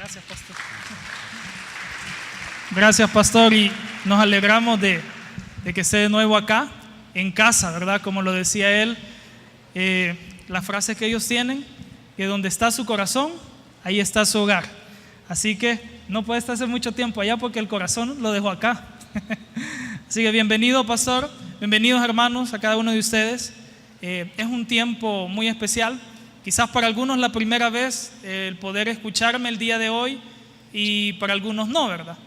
Gracias, pastor. Gracias, pastor, y nos alegramos de que esté de nuevo acá, en casa, ¿verdad? Como lo decía él, la frase que ellos tienen, que donde está su corazón, ahí está su hogar. Así que no puede estarse mucho tiempo allá porque el corazón lo dejó acá. Así que bienvenido, pastor, bienvenidos, hermanos, a cada uno de ustedes. Es un tiempo muy especial. Quizás para algunos la primera vez el poder escucharme el día de hoy, y para algunos no, ¿verdad?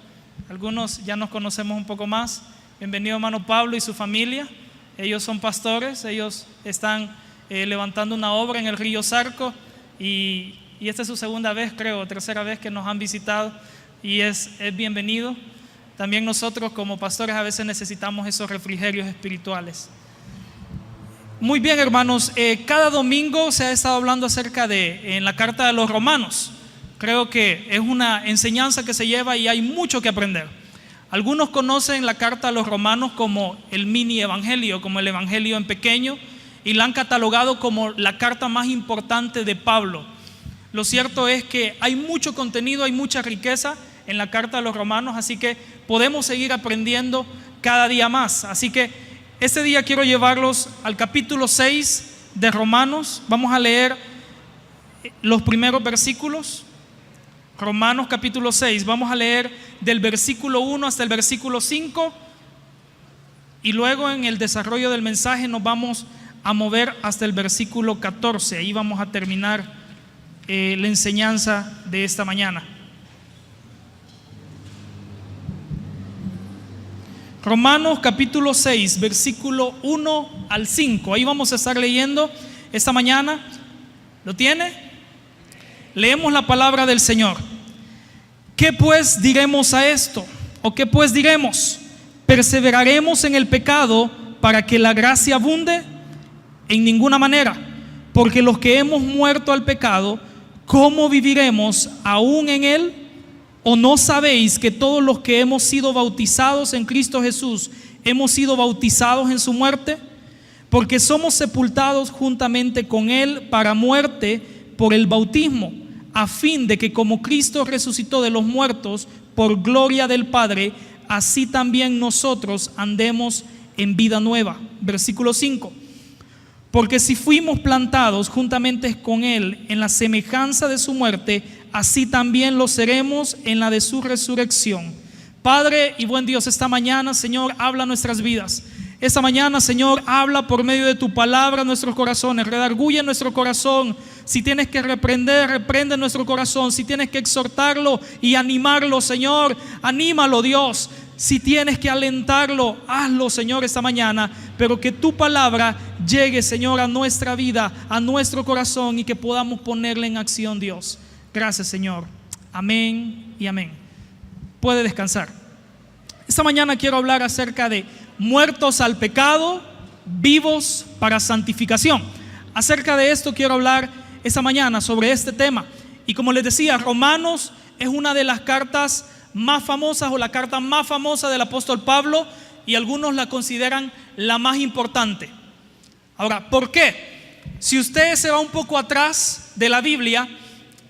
Algunos ya nos conocemos un poco más. Bienvenido, hermano Pablo y su familia. Ellos son pastores, ellos están levantando una obra en el río Zarco, y esta es su segunda vez, creo, tercera vez que nos han visitado, y es bienvenido. También nosotros como pastores a veces necesitamos esos refrigerios espirituales. Muy bien, hermanos, cada domingo se ha estado hablando acerca en la carta de los Romanos. Creo que es una enseñanza que se lleva y hay mucho que aprender. Algunos conocen la carta a los Romanos como el mini evangelio, como el evangelio en pequeño, y la han catalogado como la carta más importante de Pablo. Lo cierto es que hay mucho contenido, hay mucha riqueza en la carta a los Romanos, así que podemos seguir aprendiendo cada día más. Así que este día quiero llevarlos al capítulo 6 de Romanos. Vamos a leer los primeros versículos. Romanos capítulo 6, vamos a leer del versículo 1 hasta el versículo 5, y luego en el desarrollo del mensaje nos vamos a mover hasta el versículo 14. Ahí vamos a terminar la enseñanza de esta mañana. Romanos capítulo 6, versículo 1 al 5. Ahí vamos a estar leyendo esta mañana. ¿Lo tiene? Leemos la palabra del Señor. ¿Qué pues diremos a esto? ¿O qué pues diremos? ¿Perseveraremos en el pecado para que la gracia abunde? En ninguna manera, porque los que hemos muerto al pecado, ¿cómo viviremos aún en él? ¿O no sabéis que todos los que hemos sido bautizados en Cristo Jesús hemos sido bautizados en su muerte? Porque somos sepultados juntamente con él para muerte por el bautismo, a fin de que como Cristo resucitó de los muertos por gloria del Padre, así también nosotros andemos en vida nueva. Versículo 5. Porque si fuimos plantados juntamente con él en la semejanza de su muerte, así también lo seremos en la de su resurrección. Padre y buen Dios, esta mañana, Señor, habla nuestras vidas. Esta mañana, Señor, habla por medio de tu palabra nuestros corazones, redarguye nuestro corazón. Si tienes que reprender, reprende nuestro corazón. Si tienes que exhortarlo y animarlo, Señor, anímalo, Dios. Si tienes que alentarlo, hazlo, Señor, esta mañana. Pero que tu palabra llegue, Señor, a nuestra vida, a nuestro corazón, y que podamos ponerla en acción, Dios. Gracias, Señor. Amén y amén. Puede descansar. Esta mañana quiero hablar acerca de muertos al pecado, vivos para santificación. Acerca de esto quiero hablar esta mañana, sobre este tema. Y como les decía, Romanos es una de las cartas más famosas, o la carta más famosa del apóstol Pablo, y algunos la consideran la más importante. Ahora, ¿por qué? Si usted se va un poco atrás de la Biblia,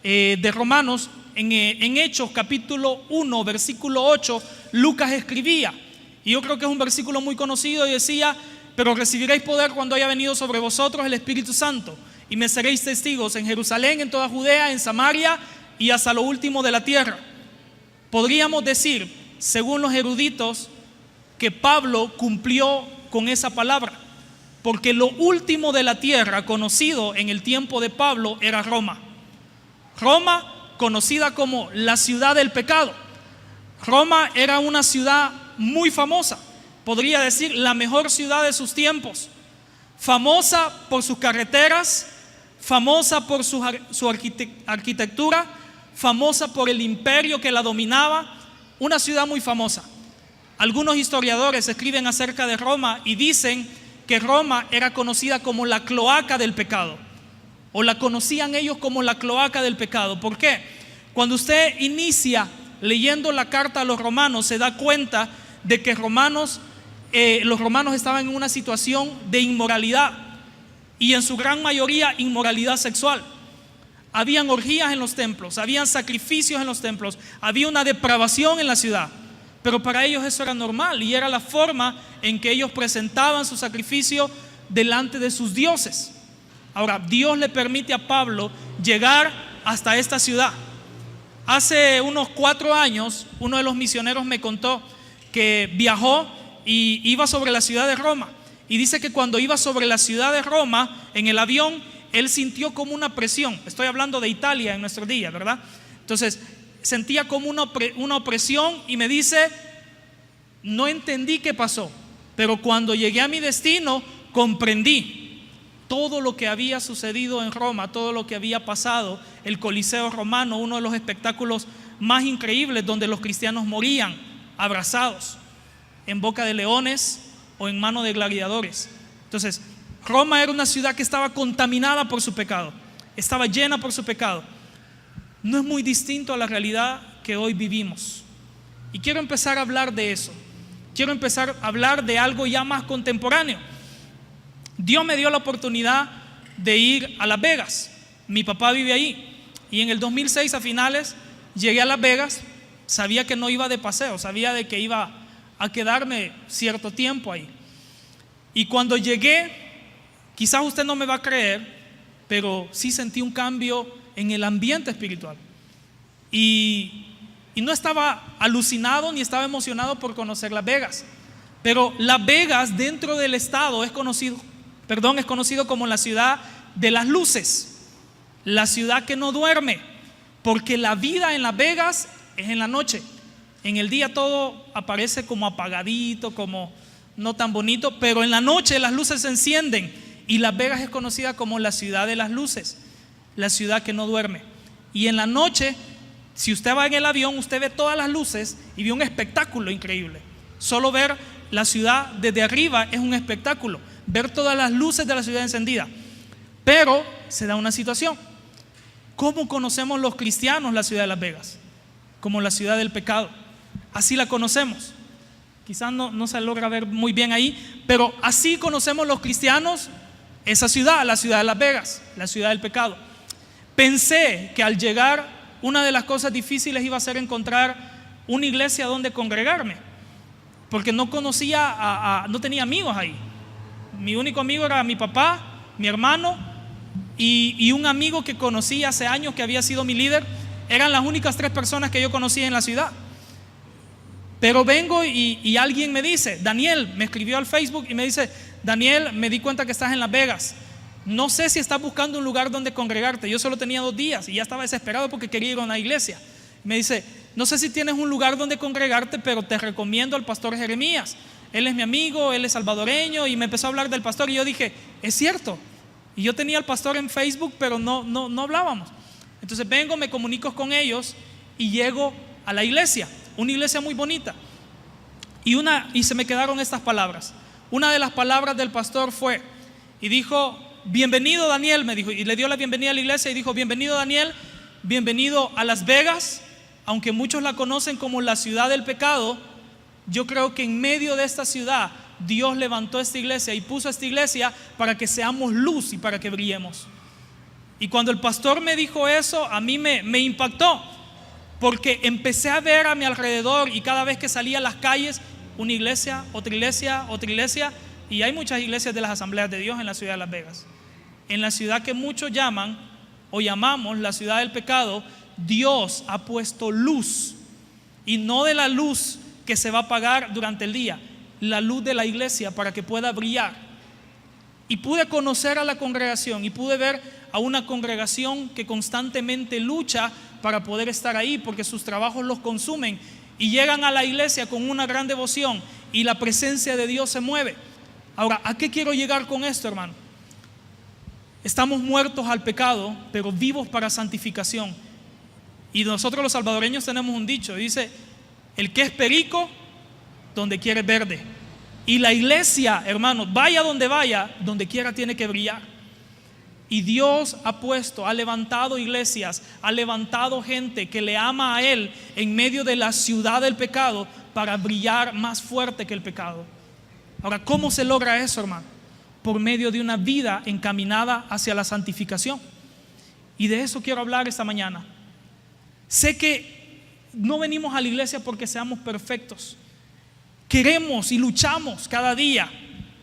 de Romanos, en Hechos capítulo 1, versículo 8, Lucas escribía, y yo creo que es un versículo muy conocido, y decía: pero recibiréis poder cuando haya venido sobre vosotros el Espíritu Santo, y me seréis testigos en Jerusalén, en toda Judea, en Samaria y hasta lo último de la tierra. Podríamos decir, según los eruditos, que Pablo cumplió con esa palabra, porque lo último de la tierra conocido en el tiempo de Pablo era Roma. Roma, conocida como la ciudad del pecado. Roma era una ciudad muy famosa, podría decir la mejor ciudad de sus tiempos, famosa por sus carreteras, famosa por su arquitectura, famosa por el imperio que la dominaba, una ciudad muy famosa. Algunos historiadores escriben acerca de Roma y dicen que Roma era conocida como la cloaca del pecado, o la conocían ellos como la cloaca del pecado. ¿Por qué? Cuando usted inicia leyendo la carta a los romanos, se da cuenta de que los romanos estaban en una situación de inmoralidad, y en su gran mayoría inmoralidad sexual. habían orgías en los templos, habían sacrificios en los templos, había una depravación en la ciudad. Pero para ellos eso era normal y era la forma en que ellos presentaban su sacrificio delante de sus dioses. Ahora, Dios le permite a Pablo llegar hasta esta ciudad. Hace unos 4 años, uno de los misioneros me contó que viajó y iba sobre la ciudad de Roma. Y dice que cuando iba sobre la ciudad de Roma, en el avión, él sintió como una presión. Estoy hablando de Italia en nuestro día, ¿verdad? Entonces, sentía como una opresión y me dice, no entendí qué pasó, pero cuando llegué a mi destino, comprendí todo lo que había sucedido en Roma, todo lo que había pasado, el Coliseo romano, uno de los espectáculos más increíbles donde los cristianos morían abrazados en boca de leones o en mano de gladiadores. Entonces, Roma era una ciudad que estaba contaminada por su pecado, estaba llena por su pecado. No es muy distinto a la realidad que hoy vivimos. Y quiero empezar a hablar de eso. Quiero empezar a hablar de algo ya más contemporáneo. Dios me dio la oportunidad de ir a Las Vegas. Mi papá vive ahí. Y en el 2006 a finales llegué a Las Vegas. Sabía que no iba de paseo, sabía de que iba a quedarme cierto tiempo ahí. Y cuando llegué, quizás usted no me va a creer, pero sí sentí un cambio en el ambiente espiritual. Y no estaba alucinado ni estaba emocionado por conocer Las Vegas. Pero Las Vegas dentro del estado es conocido como la ciudad de las luces, la ciudad que no duerme, porque la vida en Las Vegas es en la noche. En el día todo aparece como apagadito, como no tan bonito, pero en la noche las luces se encienden y Las Vegas es conocida como la ciudad de las luces, la ciudad que no duerme. Y en la noche, si usted va en el avión, usted ve todas las luces y ve un espectáculo increíble. Solo ver la ciudad desde arriba es un espectáculo, ver todas las luces de la ciudad encendida. Pero se da una situación. ¿Cómo conocemos los cristianos la ciudad de Las Vegas? Como la ciudad del pecado. Así la conocemos. Quizás no se logra ver muy bien ahí, pero así conocemos los cristianos esa ciudad, la ciudad de Las Vegas, la ciudad del pecado. Pensé que al llegar, una de las cosas difíciles iba a ser encontrar una iglesia donde congregarme, porque no conocía, no tenía amigos ahí. Mi único amigo era mi papá, mi hermano y un amigo que conocí hace años que había sido mi líder. Eran las únicas 3 personas que yo conocía en la ciudad. Pero vengo y alguien me dice, Daniel, me escribió al Facebook y me dice, Daniel, me di cuenta que estás en Las Vegas. No sé si estás buscando un lugar donde congregarte. Yo solo tenía 2 días y ya estaba desesperado porque quería ir a una iglesia. Me dice, no sé si tienes un lugar donde congregarte, pero te recomiendo al pastor Jeremías. Él es mi amigo, él es salvadoreño. Y me empezó a hablar del pastor y yo dije, es cierto. Y yo tenía al pastor en Facebook, pero no hablábamos. Entonces vengo, me comunico con ellos y llego a la iglesia, una iglesia muy bonita. Y se me quedaron estas palabras. Una de las palabras del pastor fue, y dijo, bienvenido Daniel, me dijo, y le dio la bienvenida a la iglesia y dijo, bienvenido Daniel, bienvenido a Las Vegas. Aunque muchos la conocen como la ciudad del pecado, yo creo que en medio de esta ciudad Dios levantó esta iglesia y puso esta iglesia para que seamos luz y para que brillemos. Y cuando el pastor me dijo eso, a mí me impactó, porque empecé a ver a mi alrededor y cada vez que salía a las calles, una iglesia, otra iglesia, otra iglesia. Y hay muchas iglesias de las Asambleas de Dios en la ciudad de Las Vegas. En la ciudad que muchos llaman o llamamos la ciudad del pecado, Dios ha puesto luz, y no de la luz que se va a apagar durante el día, la luz de la iglesia para que pueda brillar. Y pude conocer a la congregación y pude ver a una congregación que constantemente lucha para poder estar ahí, porque sus trabajos los consumen, y llegan a la iglesia con una gran devoción y la presencia de Dios se mueve. Ahora, ¿a qué quiero llegar con esto, hermano? Estamos muertos al pecado, pero vivos para santificación. Y nosotros los salvadoreños tenemos un dicho, dice, el que es perico, donde quiere verde. Y la iglesia, hermanos, vaya donde vaya, donde quiera tiene que brillar. Y Dios ha levantado iglesias, ha levantado gente que le ama a Él en medio de la ciudad del pecado para brillar más fuerte que el pecado. Ahora, ¿cómo se logra eso, hermano? Por medio de una vida encaminada hacia la santificación. Y de eso quiero hablar esta mañana. Sé que no venimos a la iglesia porque seamos perfectos. Queremos y luchamos cada día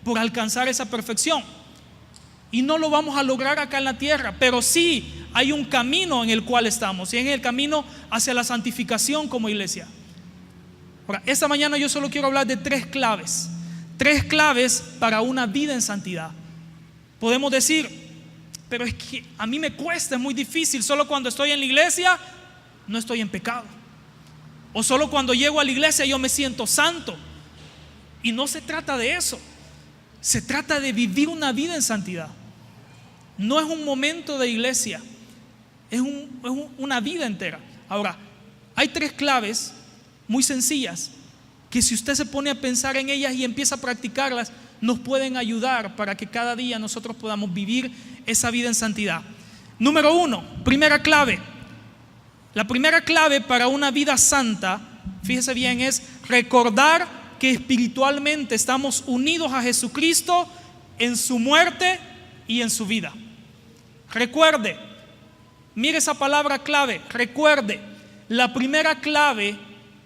por alcanzar esa perfección. Y no lo vamos a lograr acá en la tierra, pero sí hay un camino en el cual estamos, y es el camino hacia la santificación como iglesia. Ahora, esta mañana yo solo quiero hablar de tres claves para una vida en santidad. Podemos decir, pero es que a mí me cuesta, es muy difícil, solo cuando estoy en la iglesia no estoy en pecado, o solo cuando llego a la iglesia yo me siento santo. Y no se trata de eso, se trata de vivir una vida en santidad. No es un momento de iglesia, es una vida entera. Ahora, hay tres claves muy sencillas que si usted se pone a pensar en ellas y empieza a practicarlas, nos pueden ayudar para que cada día nosotros podamos vivir esa vida en santidad. Número uno, primera clave. La primera clave para una vida santa, fíjese bien, es recordar que espiritualmente estamos unidos a Jesucristo en su muerte y en su vida. Recuerde, mire esa palabra clave, recuerde. La primera clave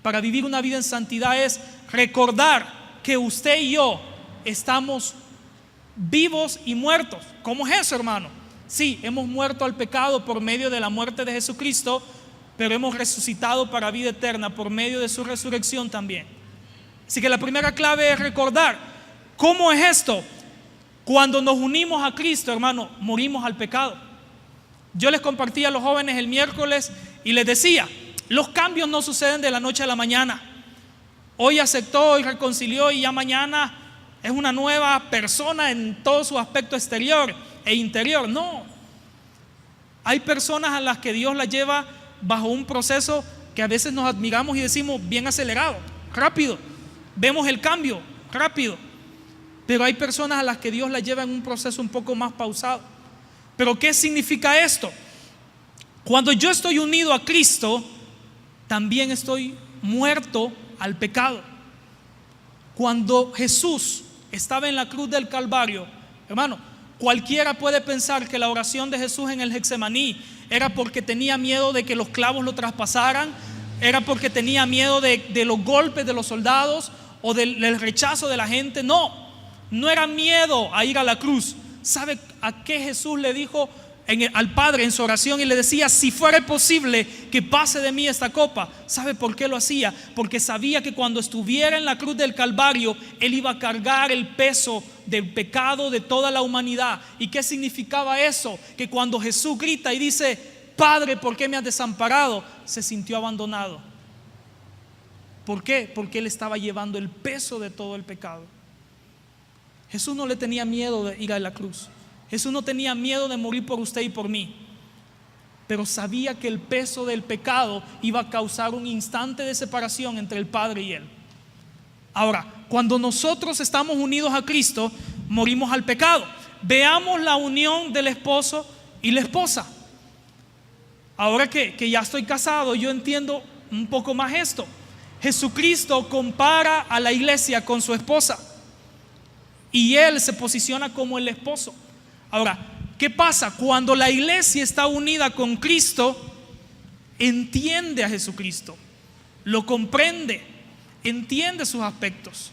para vivir una vida en santidad es recordar que usted y yo estamos vivos y muertos. ¿Cómo es eso, hermano? Sí, hemos muerto al pecado por medio de la muerte de Jesucristo, pero hemos resucitado para vida eterna por medio de su resurrección también. Así que la primera clave es recordar. ¿Cómo es esto? Cuando nos unimos a Cristo, hermano, morimos al pecado. Yo les compartí a los jóvenes el miércoles y les decía, los cambios no suceden de la noche a la mañana. Hoy aceptó, hoy reconcilió y ya mañana es una nueva persona en todo su aspecto exterior e interior. No. Hay personas a las que Dios las lleva bajo un proceso que a veces nos admiramos y decimos bien acelerado, rápido. Vemos el cambio rápido. Pero hay personas a las que Dios las lleva en un proceso un poco más pausado. ¿Pero qué significa esto? Cuando yo estoy unido a Cristo, también estoy muerto al pecado. Cuando Jesús estaba en la cruz del Calvario, hermano, cualquiera puede pensar que la oración de Jesús en el Getsemaní era porque tenía miedo de que los clavos lo traspasaran, era porque tenía miedo de los golpes de los soldados o del rechazo de la gente. No era miedo a ir a la cruz. ¿Sabe a qué Jesús le dijo al Padre en su oración? Y le decía, si fuera posible que pase de mí esta copa. ¿Sabe por qué lo hacía? Porque sabía que cuando estuviera en la cruz del Calvario, Él iba a cargar el peso del pecado de toda la humanidad. ¿Y qué significaba eso? Que cuando Jesús grita y dice, Padre, ¿por qué me has desamparado?, se sintió abandonado. ¿Por qué? Porque Él estaba llevando el peso de todo el pecado. Jesús no le tenía miedo de ir a la cruz. Jesús no tenía miedo de morir por usted y por mí, pero sabía que el peso del pecado iba a causar un instante de separación entre el Padre y Él. Ahora, cuando nosotros estamos unidos a Cristo, morimos al pecado. Veamos la unión del esposo y la esposa. Ahora que ya estoy casado, yo entiendo un poco más esto. Jesucristo compara a la iglesia con su esposa y Él se posiciona como el esposo. Ahora, ¿qué pasa? Cuando la iglesia está unida con Cristo, entiende a Jesucristo, lo comprende, entiende sus aspectos.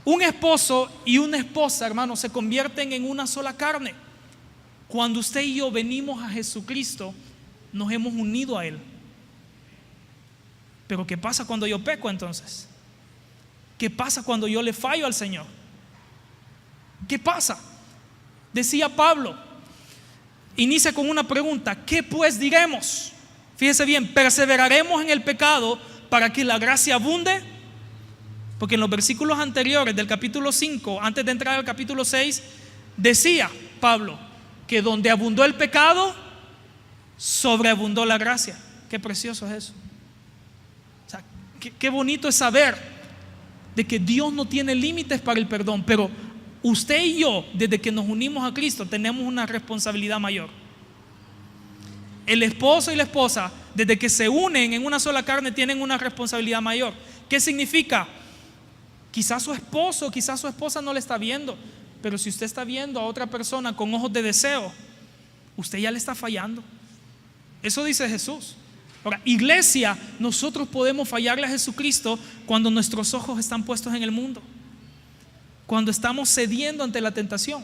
Un esposo y una esposa, hermanos, se convierten en una sola carne. Cuando usted y yo venimos a Jesucristo, nos hemos unido a Él. Pero ¿qué pasa cuando yo peco entonces? ¿Qué pasa cuando yo le fallo al Señor? ¿Qué pasa? Decía Pablo, inicia con una pregunta: ¿qué pues diremos? Fíjese bien, ¿perseveraremos en el pecado para que la gracia abunde? Porque en los versículos anteriores del capítulo 5, antes de entrar al capítulo 6, decía Pablo que donde abundó el pecado, sobreabundó la gracia. Qué precioso es eso. O sea, qué bonito es saber de que Dios no tiene límites para el perdón, pero usted y yo, desde que nos unimos a Cristo, tenemos una responsabilidad mayor. El esposo y la esposa, desde que se unen en una sola carne, tienen una responsabilidad mayor. ¿Qué significa? Quizás su esposo, quizás su esposa no le está viendo, pero si usted está viendo a otra persona con ojos de deseo, usted ya le está fallando. Eso dice Jesús. Ahora, iglesia, nosotros podemos fallarle a Jesucristo cuando nuestros ojos están puestos en el mundo, cuando estamos cediendo ante la tentación.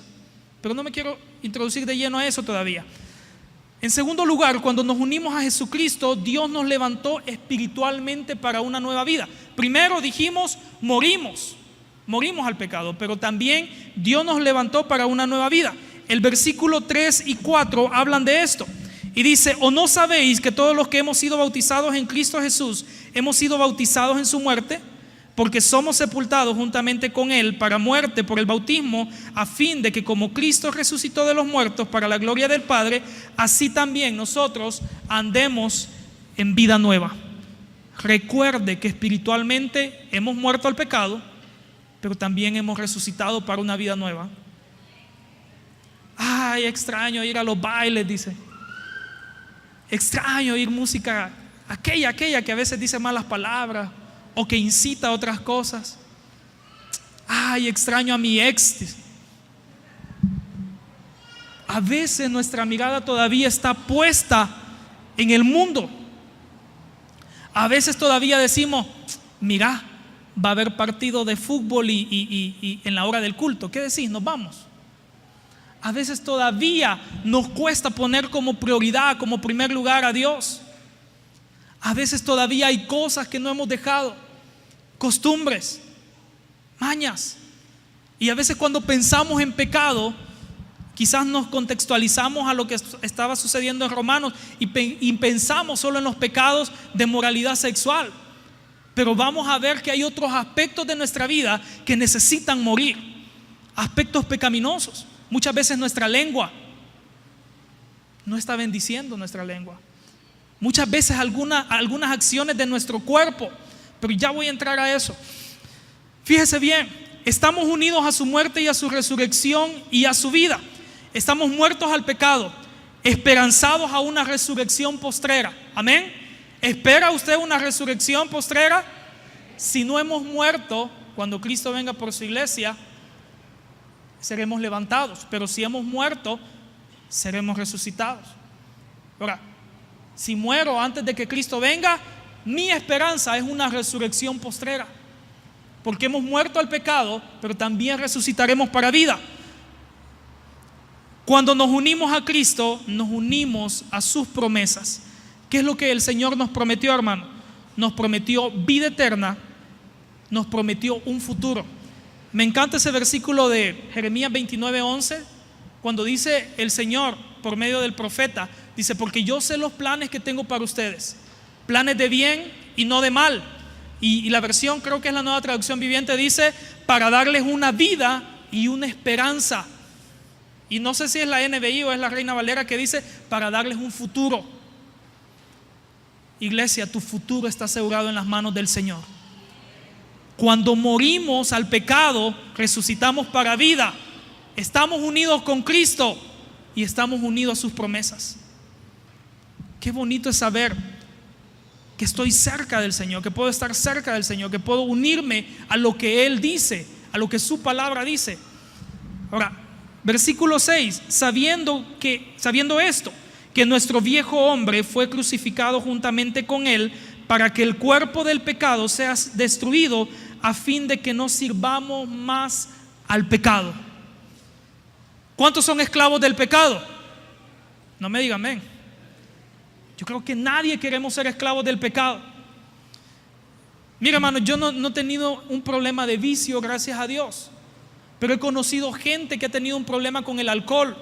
Pero no me quiero introducir de lleno a eso todavía. En segundo lugar, cuando nos unimos a Jesucristo, Dios nos levantó espiritualmente para una nueva vida. Primero dijimos, morimos al pecado, pero también Dios nos levantó para una nueva vida. El versículo 3 y 4 hablan de esto y dice: ¿o no sabéis que todos los que hemos sido bautizados en Cristo Jesús hemos sido bautizados en su muerte? Porque somos sepultados juntamente con Él para muerte por el bautismo, a fin de que como Cristo resucitó de los muertos para la gloria del Padre, así también nosotros andemos en vida nueva. Recuerde que espiritualmente hemos muerto al pecado, pero también hemos resucitado para una vida nueva. Ay, extraño ir a los bailes, dice. Extraño oír música, aquella que a veces dice malas palabras o que incita a otras cosas. Ay, extraño a mi ex. A veces nuestra mirada todavía está puesta en el mundo. A veces todavía decimos: mira, va a haber partido de fútbol y en la hora del culto, ¿qué decís? Nos vamos. A veces todavía nos cuesta poner como prioridad, como primer lugar a Dios. A veces todavía hay cosas que no hemos dejado, costumbres, mañas. Y a veces cuando pensamos en pecado, quizás nos contextualizamos a lo que estaba sucediendo en Romanos y pensamos solo en los pecados de moralidad sexual. Pero vamos a ver que hay otros aspectos de nuestra vida que necesitan morir, aspectos pecaminosos. Muchas veces nuestra lengua no está bendiciendo nuestra lengua. Muchas veces algunas acciones de nuestro cuerpo, pero ya voy a entrar a eso. Fíjese bien, estamos unidos a su muerte y a su resurrección y a su vida. Estamos muertos al pecado, esperanzados a una resurrección postrera. Amén. ¿Espera usted una resurrección postrera? Si no hemos muerto, cuando Cristo venga por su iglesia, seremos levantados. Pero si hemos muerto, seremos resucitados. Ahora, si muero antes de que Cristo venga, mi esperanza es una resurrección postrera, porque hemos muerto al pecado, pero también resucitaremos para vida. Cuando nos unimos a Cristo, nos unimos a sus promesas. ¿Qué es lo que el Señor nos prometió, hermano? Nos prometió vida eterna, nos prometió un futuro. Me encanta ese versículo de Jeremías 29:11, cuando dice el Señor por medio del profeta, dice: porque yo sé los planes que tengo para ustedes, planes de bien y no de mal. Y la versión, creo que es la Nueva Traducción Viviente, dice: para darles una vida y una esperanza. Y no sé si es la NBI o es la Reina Valera que dice: para darles un futuro. Iglesia, tu futuro está asegurado en las manos del Señor. Cuando morimos al pecado, resucitamos para vida. Estamos unidos con Cristo y estamos unidos a sus promesas. Qué bonito es saber que estoy cerca del Señor, que puedo estar cerca del Señor, que puedo unirme a lo que Él dice, a lo que su palabra dice. Ahora, versículo 6, sabiendo esto, que nuestro viejo hombre fue crucificado juntamente con Él, para que el cuerpo del pecado sea destruido, a fin de que no sirvamos más al pecado. ¿Cuántos son esclavos del pecado? No me digan amén. Yo creo que nadie queremos ser esclavos del pecado. Mira, hermano, yo no he tenido un problema de vicio, gracias a Dios, pero he conocido gente que ha tenido un problema con el alcohol,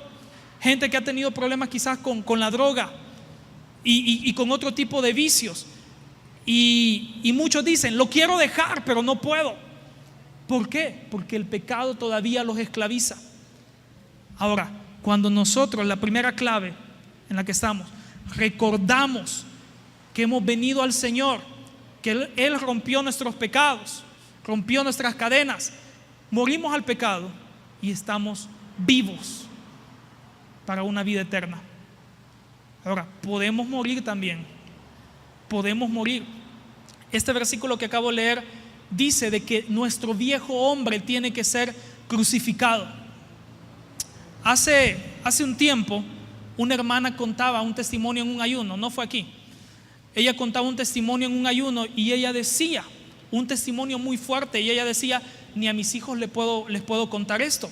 gente que ha tenido problemas quizás con la droga y con otro tipo de vicios. Y muchos dicen: lo quiero dejar, pero no puedo. ¿Por qué? Porque el pecado todavía los esclaviza. Ahora, cuando nosotros, la primera clave en la que estamos, recordamos que hemos venido al Señor, que Él rompió nuestros pecados, rompió nuestras cadenas, morimos al pecado y estamos vivos para una vida eterna. Ahora, podemos morir también. Podemos morir. Este versículo que acabo de leer dice de que nuestro viejo hombre tiene que ser crucificado. Hace un tiempo una hermana contaba un testimonio en un ayuno, no fue aquí. Ella contaba un testimonio en un ayuno y ella decía, un testimonio muy fuerte, y ella decía: ni a mis hijos les puedo contar esto.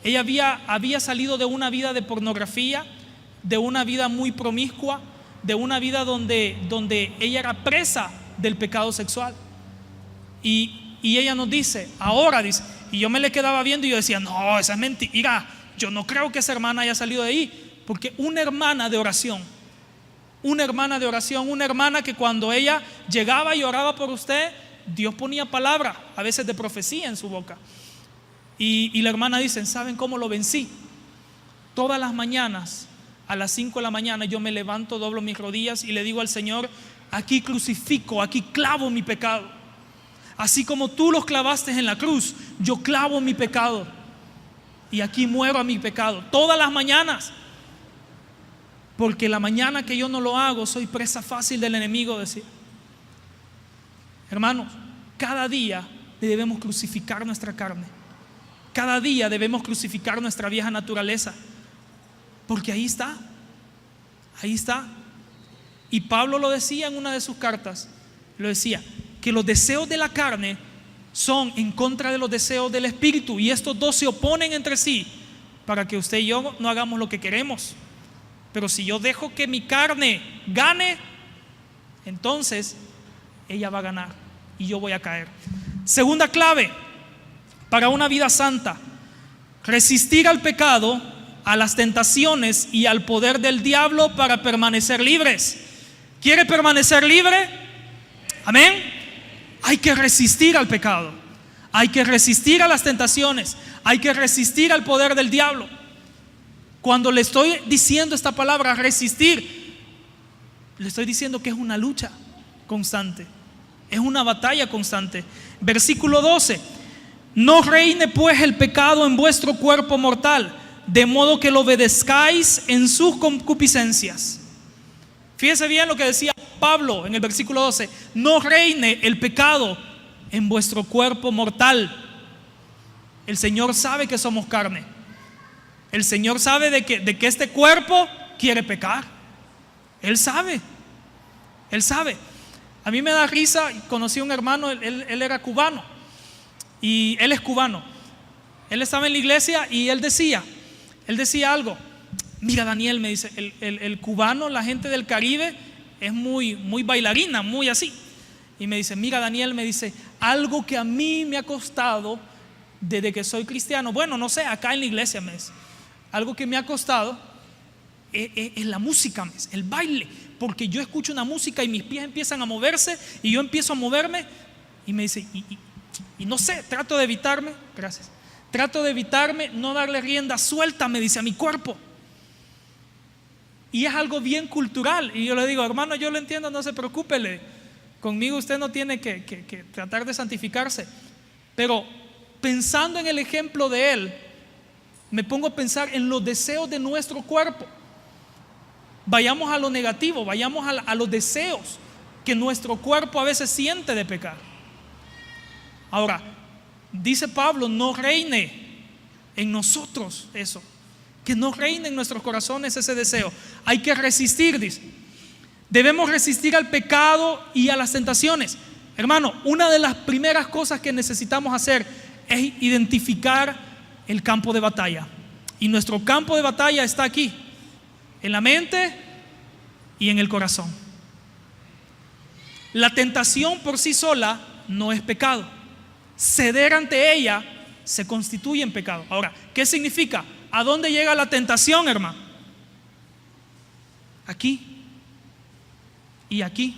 Ella había salido de una vida de pornografía, de una vida muy promiscua, de una vida donde ella era presa del pecado sexual. Y ella nos dice, ahora dice, y yo me le quedaba viendo y yo decía: no, esa es mentira, yo no creo que esa hermana haya salido de ahí. Porque una hermana de oración, una hermana que cuando ella llegaba y oraba por usted, Dios ponía palabra, a veces de profecía, en su boca. Y la hermana dice: ¿saben cómo lo vencí? Todas las mañanas, a las 5 de la mañana, yo me levanto, doblo mis rodillas y le digo al Señor: aquí crucifico, aquí clavo mi pecado. Así como tú los clavaste en la cruz, yo clavo mi pecado y aquí muero a mi pecado. Todas las mañanas. Porque la mañana que yo no lo hago, soy presa fácil del enemigo, decía. Hermanos, cada día debemos crucificar nuestra carne. Cada día debemos crucificar nuestra vieja naturaleza. Porque ahí está. Ahí está. Y Pablo lo decía en una de sus cartas. Lo decía, que los deseos de la carne son en contra de los deseos del espíritu. Y estos dos se oponen entre sí para que usted y yo no hagamos lo que queremos. Pero si yo dejo que mi carne gane, entonces ella va a ganar y yo voy a caer. Segunda clave para una vida santa: resistir al pecado, a las tentaciones y al poder del diablo para permanecer libres. ¿Quiere permanecer libre? Amén. Hay que resistir al pecado, hay que resistir a las tentaciones, hay que resistir al poder del diablo. Cuando le estoy diciendo esta palabra, resistir, le estoy diciendo que es una lucha constante, es una batalla constante. Versículo 12: no reine pues el pecado en vuestro cuerpo mortal, de modo que lo obedezcáis en sus concupiscencias. Fíjese bien lo que decía Pablo en el versículo 12: no reine el pecado en vuestro cuerpo mortal. El Señor sabe que somos carne. El Señor sabe de que este cuerpo quiere pecar. Él sabe. Él sabe. A mí me da risa. Conocí a un hermano, él era cubano. Y él es cubano. Él estaba en la iglesia y él decía algo. Mira, Daniel, me dice, el cubano, la gente del Caribe es muy, muy bailarina, muy así. Y me dice: mira, Daniel, me dice, algo que a mí me ha costado desde que soy cristiano. Bueno, no sé, acá en la iglesia, me dice, algo que me ha costado es la música, el baile. Porque yo escucho una música y mis pies empiezan a moverse y yo empiezo a moverme. Y me dice, y no sé, trato de evitarme, gracias, trato de evitarme, no darle rienda suelta, me dice, a mi cuerpo. Y es algo bien cultural. Y yo le digo: hermano, yo lo entiendo, no se preocupe, conmigo usted no tiene que tratar de santificarse. Pero pensando en el ejemplo de él, me pongo a pensar en los deseos de nuestro cuerpo. Vayamos a lo negativo, vayamos a los deseos que nuestro cuerpo a veces siente de pecar. Ahora, dice Pablo: no reine en nosotros eso, que no reine en nuestros corazones ese deseo. Hay que resistir, dice. Debemos resistir al pecado y a las tentaciones. Hermano, una de las primeras cosas que necesitamos hacer es identificar el campo de batalla. Y nuestro campo de batalla está aquí, en la mente y en el corazón. La tentación por sí sola no es pecado. Ceder ante ella se constituye en pecado. Ahora, ¿qué significa? ¿A dónde llega la tentación, hermano? Aquí y aquí.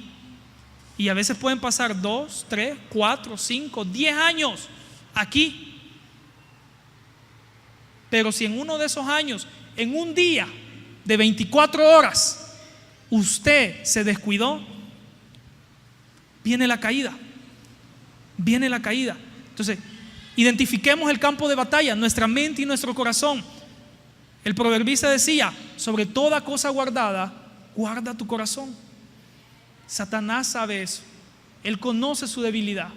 Y a veces pueden pasar 2, 3, 4, 5, 10 años aquí. Pero si en uno de esos años, en un día de 24 horas, usted se descuidó, viene la caída. Viene la caída. Entonces, identifiquemos el campo de batalla, nuestra mente y nuestro corazón. El proverbista decía: sobre toda cosa guardada, guarda tu corazón. Satanás sabe eso. Él conoce su debilidad.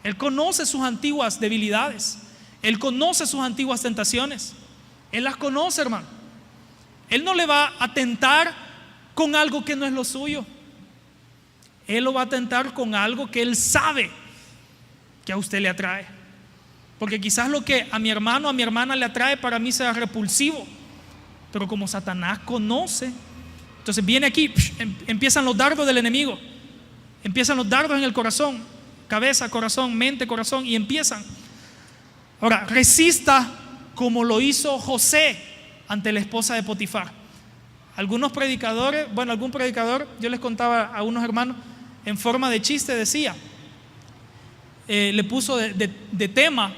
Él conoce sus antiguas debilidades. Él conoce sus antiguas tentaciones. Él las conoce, hermano. Él no le va a tentar con algo que no es lo suyo. Él lo va a tentar con algo que él sabe que a usted le atrae. Porque quizás lo que a mi hermano, a mi hermana le atrae, para mí sea repulsivo. Pero como Satanás conoce, entonces viene aquí, empiezan los dardos del enemigo. Empiezan los dardos en el corazón, cabeza, corazón, mente, corazón, y empiezan. Ahora, resista como lo hizo José ante la esposa de Potifar. Algunos predicadores, algún predicador, yo les contaba a unos hermanos, en forma de chiste decía, le puso de tema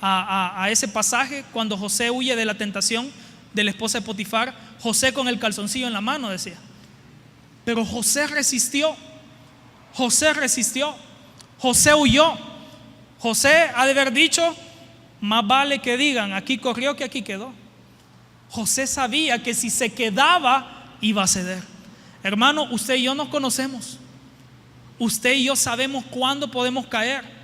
a ese pasaje cuando José huye de la tentación de la esposa de Potifar. José con el calzoncillo en la mano, decía. Pero José resistió. José resistió. José huyó. José ha de haber dicho: más vale que digan, aquí corrió que aquí quedó. José sabía que si se quedaba iba a ceder. Hermano, usted y yo nos conocemos. Usted y yo sabemos cuándo podemos caer.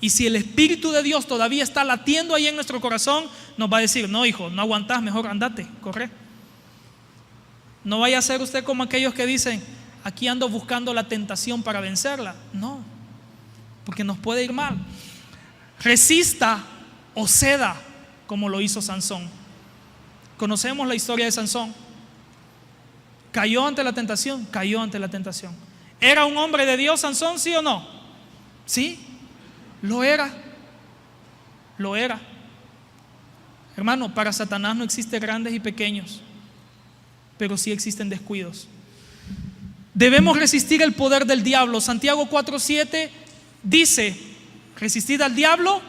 Y si el Espíritu de Dios todavía está latiendo ahí en nuestro corazón, nos va a decir: no, hijo, no aguantás, mejor andate, corre. No vaya a ser usted como aquellos que dicen: aquí ando buscando la tentación para vencerla. No, porque nos puede ir mal. Resista o ceda como lo hizo Sansón. Conocemos la historia de Sansón. Cayó ante la tentación, cayó ante la tentación. ¿Era un hombre de Dios Sansón, sí o no? Sí, lo era. Lo era. Hermano, para Satanás no existen grandes y pequeños, pero sí existen descuidos. Debemos resistir el poder del diablo. Santiago 4:7 dice: resistid al diablo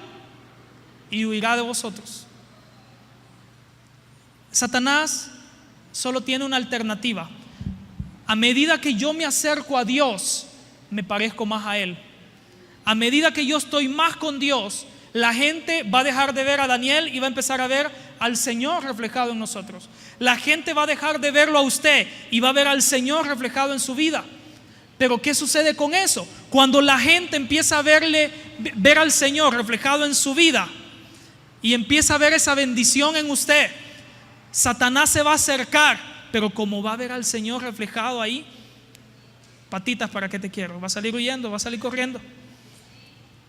y huirá de vosotros. Satanás solo tiene una alternativa. A medida que yo me acerco a Dios, me parezco más a Él. A medida que yo estoy más con Dios, la gente va a dejar de ver a Daniel y va a empezar a ver al Señor reflejado en nosotros. La gente va a dejar de verlo a usted y va a ver al Señor reflejado en su vida. Pero ¿qué sucede con eso? Cuando la gente empieza a ver al Señor reflejado en su vida y empieza a ver esa bendición en usted, Satanás se va a acercar. Pero como va a ver al Señor reflejado ahí, patitas, ¿para qué te quiero? Va a salir huyendo, va a salir corriendo.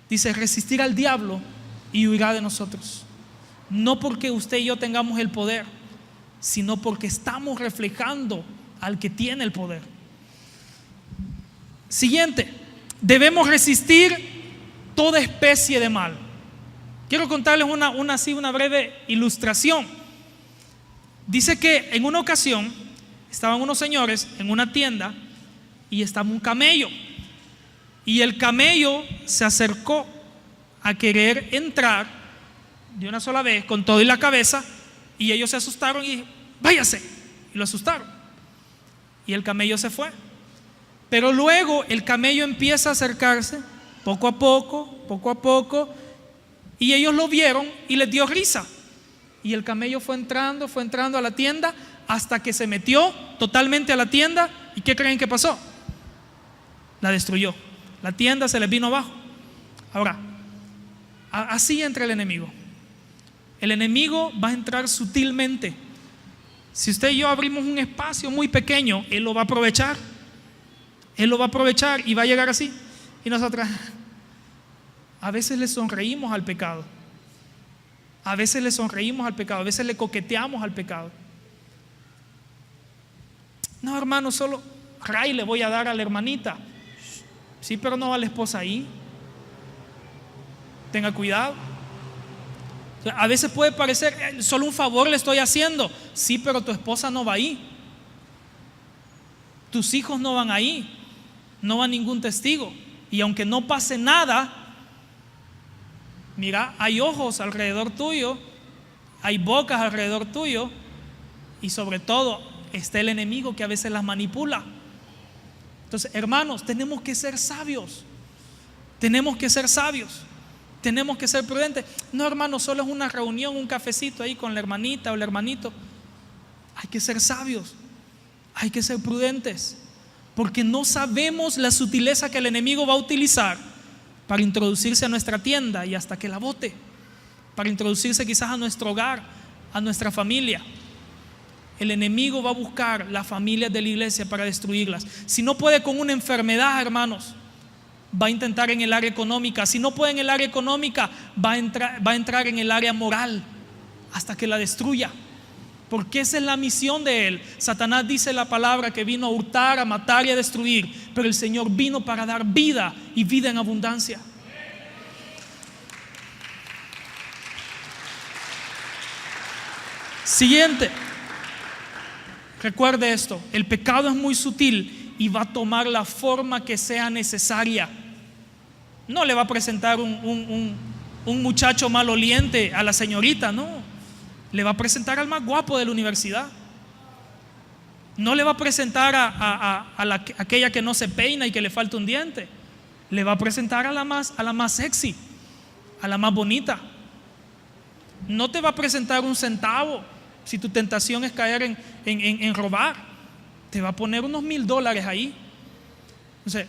Dice: resistir al diablo y huirá de nosotros. No porque usted y yo tengamos el poder, sino porque estamos reflejando al que tiene el poder. Siguiente: debemos resistir toda especie de mal. Quiero contarles una breve ilustración. Dice que en una ocasión estaban unos señores en una tienda y estaba un camello. Y el camello se acercó a querer entrar de una sola vez con todo y la cabeza, y ellos se asustaron y váyase, y lo asustaron. Y el camello se fue. Pero luego el camello empieza a acercarse poco a poco, y ellos lo vieron y les dio risa. Y el camello fue entrando a la tienda hasta que se metió totalmente a la tienda. ¿Y qué creen que pasó? La destruyó. La tienda se les vino abajo. Ahora, así entra el enemigo. El enemigo va a entrar sutilmente. Si usted y yo abrimos un espacio muy pequeño, él lo va a aprovechar. Él lo va a aprovechar y va a llegar así. Y nosotros a veces le sonreímos al pecado. A veces le sonreímos al pecado, a veces le coqueteamos al pecado. No, hermano, solo ray le voy a dar a la hermanita. Sí, pero no a la esposa ahí. Tenga cuidado. A veces puede parecer solo un favor le estoy haciendo. Sí, pero tu esposa no va ahí. Tus hijos no van ahí. No va ningún testigo. Y aunque no pase nada, mira, hay ojos alrededor tuyo, hay bocas alrededor tuyo, y sobre todo está el enemigo que a veces las manipula. Entonces, hermanos, tenemos que ser sabios. Tenemos que ser sabios. Tenemos que ser prudentes. No, hermanos, solo es una reunión, un cafecito ahí con la hermanita o el hermanito. Hay que ser sabios. Hay que ser prudentes. Porque no sabemos la sutileza que el enemigo va a utilizar para introducirse a nuestra tienda y hasta que la bote, para introducirse quizás a nuestro hogar, a nuestra familia. el enemigo va a buscar las familias de la iglesia para destruirlas. Si no puede con una enfermedad, hermanos, va a intentar en el área económica. Si no puede en el área económica, va a entrar en el área moral hasta que la destruya. Porque esa es la misión de él. Satanás dice la palabra que vino a hurtar, a matar y a destruir, pero el Señor vino para dar vida y vida en abundancia. Siguiente. Recuerde esto: el pecado es muy sutil y va a tomar la forma que sea necesaria. No le va a presentar un muchacho maloliente a la señorita, no. Le va a presentar al más guapo de la universidad. No le va a presentar a aquella que no se peina y que le falta un diente. Le va a presentar a la más sexy, a la más bonita. No te va a presentar un centavo si tu tentación es caer en robar. Te va a poner unos $1,000 ahí. Entonces,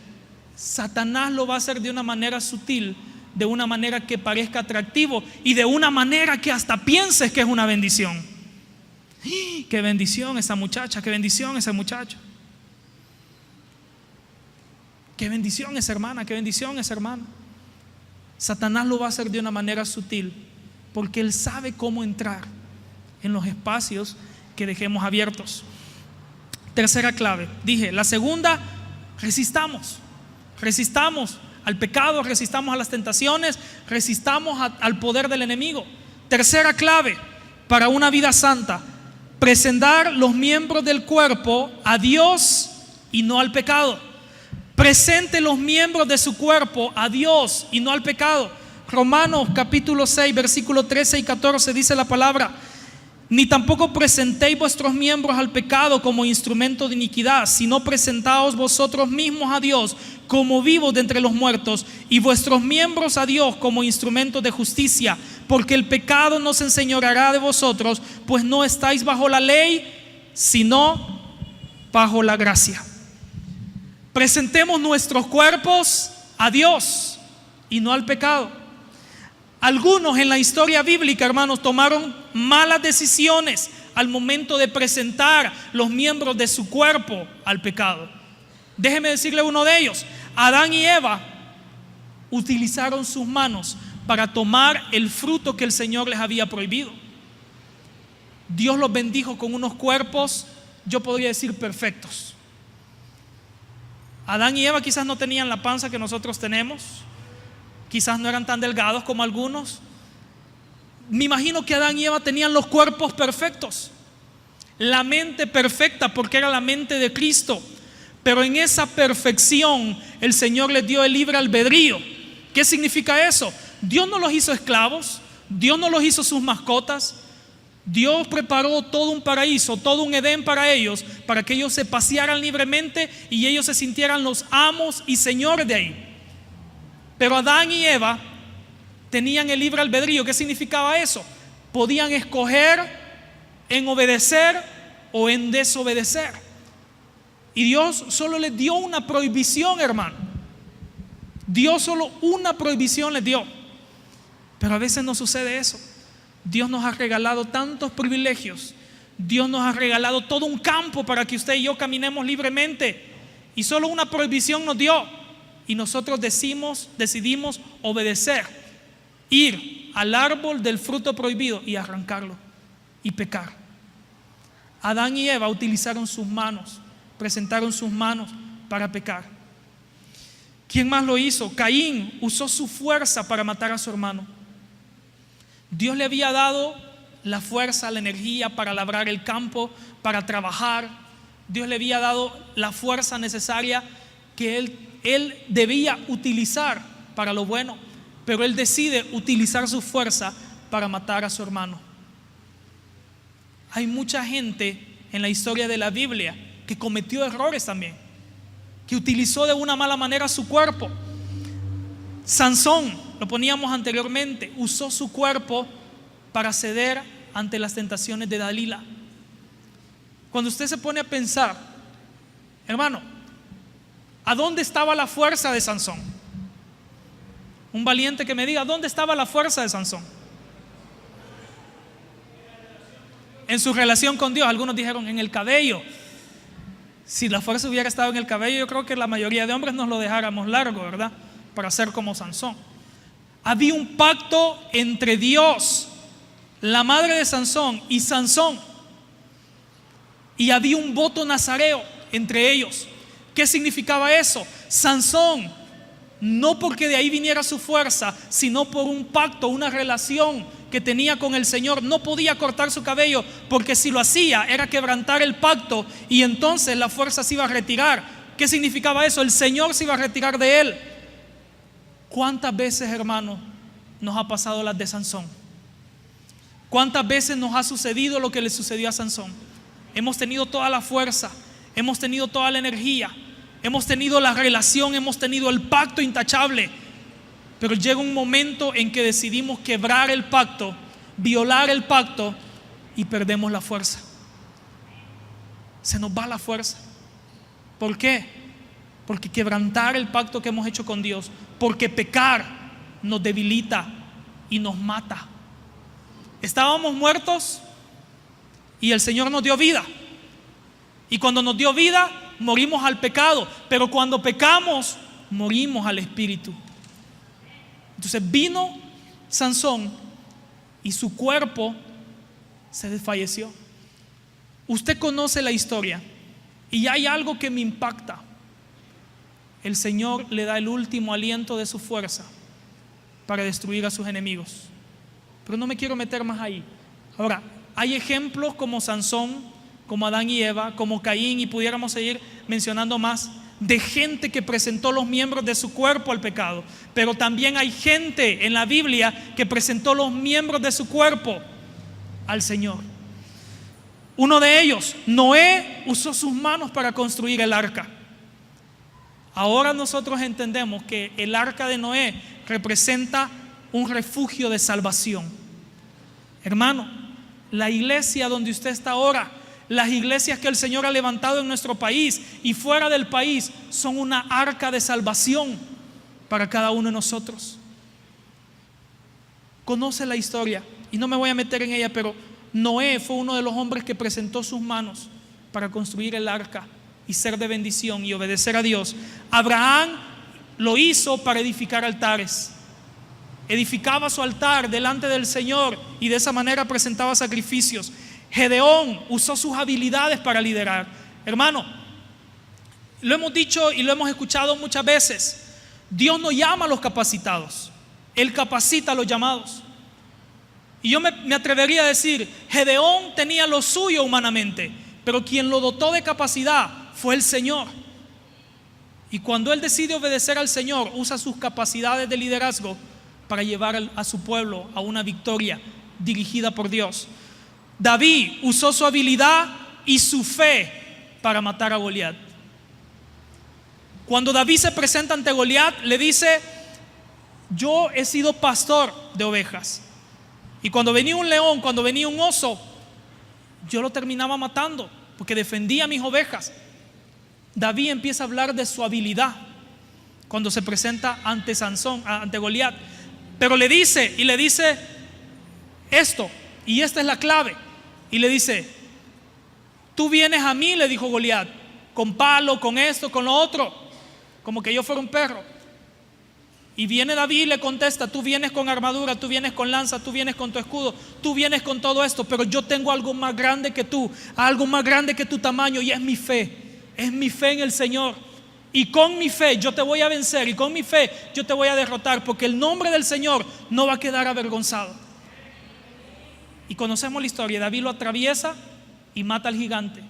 Satanás lo va a hacer de una manera sutil, de una manera que parezca atractivo y de una manera que hasta pienses que es una bendición. ¡Qué bendición esa muchacha! ¡Qué bendición ese muchacho! ¡Qué bendición esa hermana! ¡Qué bendición ese hermano! Satanás lo va a hacer de una manera sutil, porque él sabe cómo entrar en los espacios que dejemos abiertos. Tercera clave, dije, la segunda: resistamos al pecado, resistamos a las tentaciones, resistamos al poder del enemigo. Tercera clave para una vida santa: presentar los miembros del cuerpo a Dios y no al pecado. Presente los miembros de su cuerpo a Dios y no al pecado. Romanos capítulo 6 versículo 13 y 14 dice la palabra: ni tampoco presentéis vuestros miembros al pecado como instrumento de iniquidad, sino presentaos vosotros mismos a Dios como vivos de entre los muertos, y vuestros miembros a Dios como instrumentos de justicia, porque el pecado no se enseñoreará de vosotros, pues no estáis bajo la ley, sino bajo la gracia. Presentemos nuestros cuerpos a Dios y no al pecado. Algunos en la historia bíblica, hermanos, tomaron malas decisiones al momento de presentar los miembros de su cuerpo al pecado. Déjeme decirle uno de ellos: Adán y Eva utilizaron sus manos para tomar el fruto que el Señor les había prohibido. Dios los bendijo con unos cuerpos, yo podría decir, perfectos. Adán y Eva quizás no tenían la panza que nosotros tenemos, quizás no eran tan delgados como algunos. Me imagino que Adán y Eva tenían los cuerpos perfectos, la mente perfecta, porque era la mente de Cristo. Pero en esa perfección el Señor les dio el libre albedrío. ¿Qué significa eso? Dios no los hizo esclavos, Dios no los hizo sus mascotas. Dios preparó todo un paraíso, todo un Edén para ellos, para que ellos se pasearan libremente y ellos se sintieran los amos y señores de ahí. Pero Adán y Eva tenían el libre albedrío. ¿Qué significaba eso? Podían escoger en obedecer o en desobedecer. Y Dios solo les dio una prohibición, hermano. Dios solo una prohibición les dio. Pero a veces no sucede eso. Dios nos ha regalado tantos privilegios. Dios nos ha regalado todo un campo para que usted y yo caminemos libremente. Y solo una prohibición nos dio. Y nosotros decidimos obedecer, ir al árbol del fruto prohibido y arrancarlo y pecar. Adán y Eva utilizaron sus manos, presentaron sus manos para pecar. ¿Quién más lo hizo? Caín usó su fuerza para matar a su hermano. Dios le había dado la fuerza, la energía para labrar el campo, para trabajar. Dios le había dado la fuerza necesaria que él debía utilizar para lo bueno, pero él decide utilizar su fuerza para matar a su hermano. Hay mucha gente en la historia de la Biblia que cometió errores también, que utilizó de una mala manera su cuerpo. Sansón, lo poníamos anteriormente, usó su cuerpo para ceder ante las tentaciones de Dalila. Cuando usted se pone a pensar, hermano, ¿a dónde estaba la fuerza de Sansón? Un valiente que me diga, ¿dónde estaba la fuerza de Sansón? en su relación con Dios. Algunos dijeron en el cabello. Si la fuerza hubiera estado en el cabello, yo creo que la mayoría de hombres nos lo dejáramos largo, ¿verdad? Para ser como Sansón. Había un pacto entre Dios, la madre de Sansón y Sansón. Y había un voto nazareo entre ellos. ¿Qué significaba eso? Sansón, no porque de ahí viniera su fuerza, sino por un pacto, una relación que tenía con el Señor, no podía cortar su cabello, porque si lo hacía era quebrantar el pacto y entonces la fuerza se iba a retirar. ¿Qué significaba eso? El Señor se iba a retirar de él. ¿Cuántas veces, hermano, nos ha pasado las de Sansón? ¿Cuántas veces nos ha sucedido lo que le sucedió a Sansón? Hemos tenido toda la fuerza, hemos tenido toda la energía, hemos tenido la relación, hemos tenido el pacto intachable, pero llega un momento en que decidimos quebrar el pacto, violar el pacto y perdemos la fuerza. Se nos va la fuerza. ¿Por qué? Porque quebrantar el pacto que hemos hecho con Dios, porque pecar nos debilita y nos mata. Estábamos muertos y el Señor nos dio vida. Y cuando nos dio vida, morimos al pecado. Pero cuando pecamos, morimos al espíritu. Entonces vino Sansón y su cuerpo se desfalleció. Usted conoce la historia y hay algo que me impacta. El Señor le da el último aliento de su fuerza para destruir a sus enemigos. Pero no me quiero meter más ahí. Ahora, hay ejemplos como Sansón, como Adán y Eva, como Caín, y pudiéramos seguir mencionando más, de gente que presentó los miembros de su cuerpo al pecado. Pero también hay gente en la Biblia que presentó los miembros de su cuerpo al Señor. Uno de ellos, Noé, usó sus manos para construir el arca. Ahora nosotros entendemos que el arca de Noé representa un refugio de salvación. Hermano, la iglesia donde usted está ahora, las iglesias que el Señor ha levantado en nuestro país y fuera del país, son una arca de salvación para cada uno de nosotros. Conoce la historia y no me voy a meter en ella, pero Noé fue uno de los hombres que presentó sus manos para construir el arca y ser de bendición y obedecer a Dios. Abraham lo hizo para edificar altares. Edificaba su altar delante del Señor y de esa manera presentaba sacrificios. Gedeón usó sus habilidades para liderar. Hermano, lo hemos dicho y lo hemos escuchado muchas veces. Dios no llama a los capacitados, Él capacita a los llamados. Y yo me atrevería a decir, Gedeón tenía lo suyo humanamente, pero quien lo dotó de capacidad fue el Señor. Y cuando él decide obedecer al Señor, usa sus capacidades de liderazgo para llevar a su pueblo a una victoria dirigida por Dios. David usó su habilidad y su fe para matar a Goliat. Cuando David se presenta ante Goliat, le dice: yo he sido pastor de ovejas, y cuando venía un león, cuando venía un oso, yo lo terminaba matando porque defendía a mis ovejas. David empieza a hablar de su habilidad cuando se presenta ante Sansón, ante Goliat. Pero le dice esto, y esta es la clave. Y le dice: tú vienes a mí, le dijo Goliat, con palo, con esto, con lo otro, como que yo fuera un perro. Y viene David y le contesta: tú vienes con armadura, tú vienes con lanza, tú vienes con tu escudo, tú vienes con todo esto, pero yo tengo algo más grande que tú, algo más grande que tu tamaño, y es mi fe. Es mi fe en el Señor. Y con mi fe yo te voy a vencer, y con mi fe yo te voy a derrotar, porque el nombre del Señor no va a quedar avergonzado. Y conocemos la historia. David lo atraviesa y mata al gigante.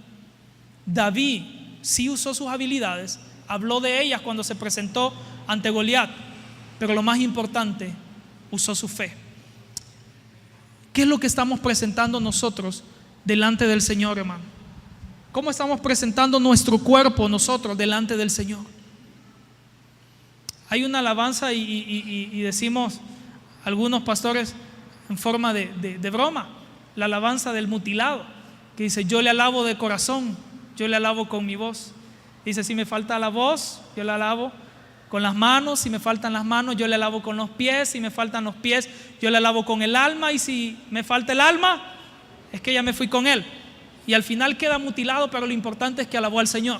David sí usó sus habilidades, habló de ellas cuando se presentó ante Goliat, pero lo más importante, usó su fe. ¿Qué es lo que estamos presentando nosotros delante del Señor, hermano? ¿Cómo estamos presentando nuestro cuerpo nosotros delante del Señor? Hay una alabanza y decimos algunos pastores en forma de broma, la alabanza del mutilado, que dice: yo le alabo de corazón, yo le alabo con mi voz. Dice: si me falta la voz, yo le alabo con las manos; si me faltan las manos, yo le alabo con los pies; si me faltan los pies, yo le alabo con el alma; y si me falta el alma, es que ya me fui con él. Y al final queda mutilado, pero lo importante es que alabó al Señor.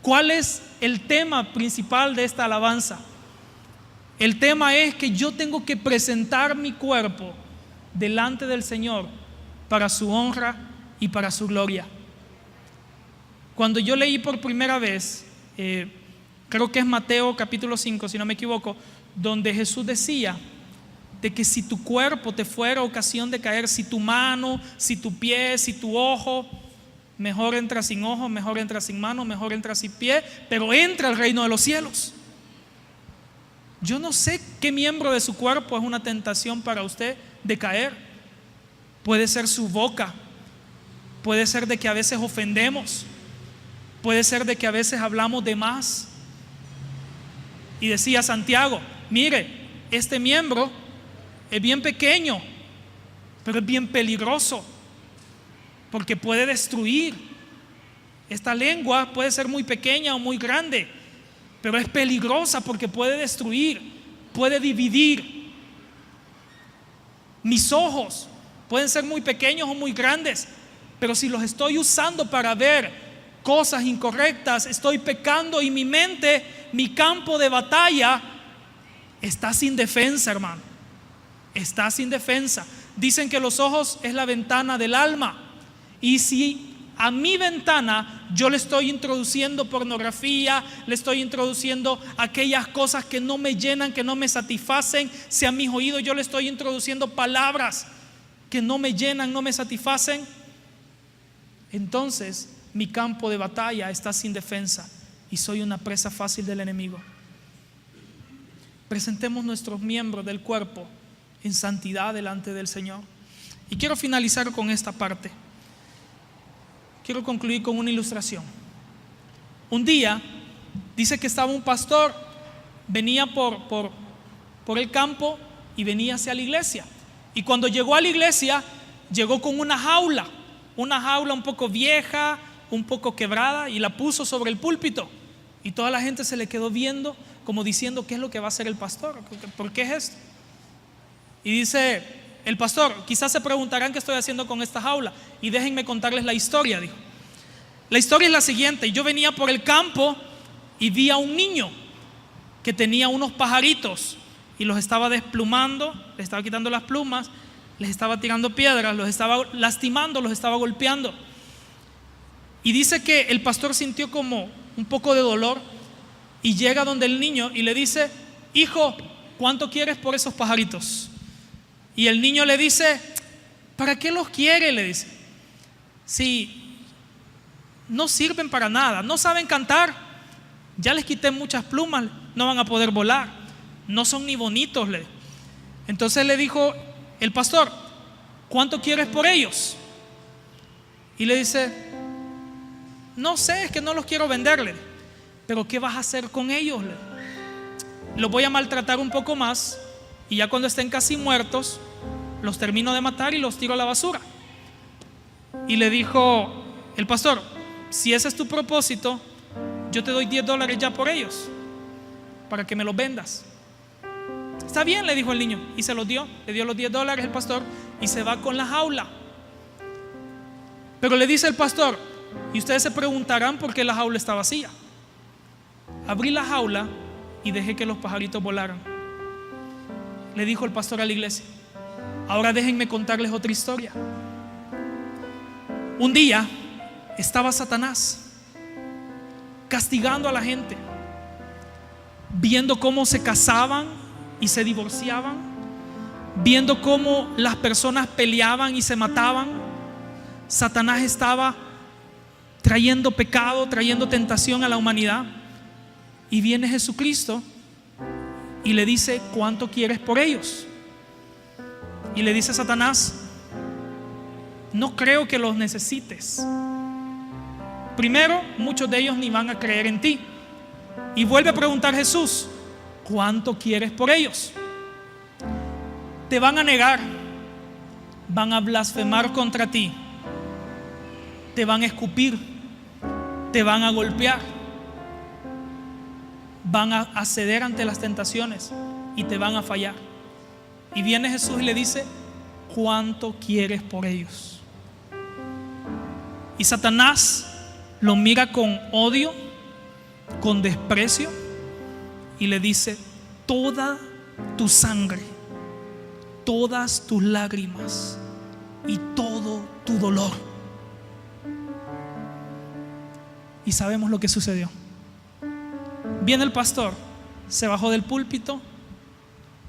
¿Cuál es el tema principal de esta alabanza? El tema es que yo tengo que presentar mi cuerpo delante del Señor para su honra y para su gloria. Cuando yo leí por primera vez, creo que es Mateo capítulo 5, si no me equivoco, donde Jesús decía de que si tu cuerpo te fuera ocasión de caer, si tu mano, si tu pie, si tu ojo, mejor entra sin ojo, mejor entra sin mano, mejor entra sin pie, pero entra al reino de los cielos. Yo no sé qué miembro de su cuerpo es una tentación para usted de caer. Puede ser su boca, puede ser de que a veces ofendemos, puede ser de que a veces hablamos de más. Y decía Santiago, mire, este miembro es bien pequeño, pero es bien peligroso, porque puede destruir. Esta lengua puede ser muy pequeña o muy grande, pero es peligrosa porque puede destruir, puede dividir. Mis ojos pueden ser muy pequeños o muy grandes, pero si los estoy usando para ver cosas incorrectas, estoy pecando y mi mente, mi campo de batalla, está sin defensa, hermano. Está sin defensa. Dicen que los ojos es la ventana del alma. Y si a mi ventana yo le estoy introduciendo pornografía, le estoy introduciendo aquellas cosas que no me llenan, que no me satisfacen, si a mis oídos yo le estoy introduciendo palabras que no me llenan, no me satisfacen, entonces mi campo de batalla está sin defensa y soy una presa fácil del enemigo. Presentemos nuestros miembros del cuerpo en santidad delante del Señor. Y quiero finalizar con esta parte. Quiero concluir con una ilustración. Un día dice que estaba un pastor, venía por el campo y venía hacia la iglesia. Y cuando llegó a la iglesia, llegó con una jaula un poco vieja, un poco quebrada, y la puso sobre el púlpito. Y toda la gente se le quedó viendo como diciendo, ¿qué es lo que va a hacer el pastor? ¿Por qué es esto? Y dice el pastor, quizás se preguntarán qué estoy haciendo con esta jaula, y déjenme contarles la historia, dijo. La historia es la siguiente: yo venía por el campo y vi a un niño que tenía unos pajaritos y los estaba desplumando, les estaba quitando las plumas, les estaba tirando piedras, los estaba lastimando, los estaba golpeando. Y dice que el pastor sintió como un poco de dolor y llega donde el niño y le dice, hijo, ¿cuánto quieres por esos pajaritos? Y el niño le dice, ¿para qué los quiere? Le dice, si no sirven para nada, no saben cantar, ya les quité muchas plumas, no van a poder volar, no son ni bonitos. Entonces le dijo el pastor, ¿cuánto quieres por ellos? Y le dice, no sé, es que no los quiero venderle. Pero ¿qué vas a hacer con ellos? Los voy a maltratar un poco más y ya cuando estén casi muertos los termino de matar y los tiro a la basura. Y le dijo el pastor, si ese es tu propósito, yo te doy $10 ya por ellos para que me los vendas. Está bien, le dijo el niño, y se los dio. Le dio los $10 el pastor y se va con la jaula. Pero le dice el pastor, y ustedes se preguntarán por qué la jaula está vacía. Abrí la jaula y dejé que los pajaritos volaran. Le dijo el pastor a la iglesia. Ahora déjenme contarles otra historia. Un día estaba Satanás castigando a la gente, viendo cómo se casaban y se divorciaban, viendo cómo las personas peleaban y se mataban. Satanás estaba trayendo pecado, trayendo tentación a la humanidad. Y viene Jesucristo y le dice, ¿cuánto quieres por ellos? Y le dice Satanás, no creo que los necesites. Primero, muchos de ellos ni van a creer en ti. Y vuelve a preguntar Jesús, ¿cuánto quieres por ellos? Te van a negar, van a blasfemar contra ti, te van a escupir, te van a golpear, van a ceder ante las tentaciones y te van a fallar. Y viene Jesús y le dice, cuánto quieres por ellos. Y Satanás lo mira con odio, con desprecio, y le dice: toda tu sangre, todas tus lágrimas y todo tu dolor. Y sabemos lo que sucedió. Viene el pastor, se bajó del púlpito